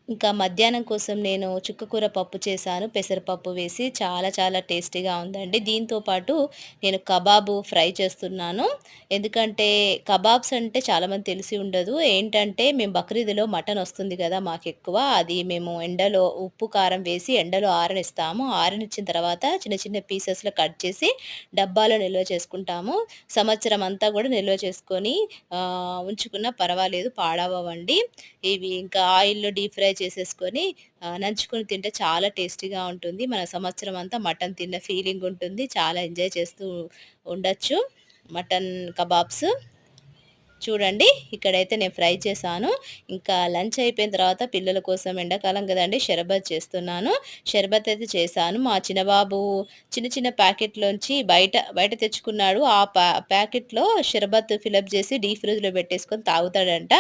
ఇంకా మధ్యాహ్నం కోసం నేను చుక్కకూర పప్పు చేశాను. పెసరపప్పు వేసి చాలా చాలా టేస్టీగా ఉందండి. దీంతో పాటు నేను కబాబు ఫ్రై చేస్తున్నాను. ఎందుకంటే కబాబ్స్ అంటే చాలామంది తెలిసి ఉండదు. ఏంటంటే మేము బక్రీద్‌లో మటన్ ఒస్తుంది గదా! మాకెక్కువ. అది మేము ఎండలో ఉప్పు, కారం వేసి ఎండలో ఆరనిస్తాము. ఆరనిచ్చిన తర్వాత చిన్న చిన్న పీసెస్‌లో కట్ చేసి డబ్బాలో నిల్వ చేసుకుంటాము. సంవత్సరం అంతా గూడా నిల్వ చేసుకొని ఉంచుకున్నా పర్వాలేదు, పాడవ్వవండి. ఇవి ఇంకా ఆయిల్‌లో డీప్ ఫ్రై చేసేసుకొని నంచుకొని తింటే చాలా టేస్టీగా ఉంటుంది. మన సంవత్సరం అంతా మటన్ తిన్న ఫీలింగ్ ఉంటుంది. చాలా ఎంజాయ్ చేస్తూ ఉండొచ్చు. Mutton kebabs. చూడండి, ఇక్కడైతే నేను ఫ్రై చేశాను. ఇంకా లంచ్ అయిపోయిన తర్వాత పిల్లల కోసం ఎండాకాలం గదండీ! షర్బత్ చేస్తున్నాను. షర్బత్ అయితే చేశాను. మా చిన్నబాబు చిన్న చిన్న ప్యాకెట్‌లోంచి బయట తెచ్చుకున్నాడు. ఆ ప్యాకెట్‌లో షర్బత్ ఫిలప్ జేసి డీప్ ఫ్రిడ్జ్‌లో పెట్టేసుకొని తాగుతాడంట.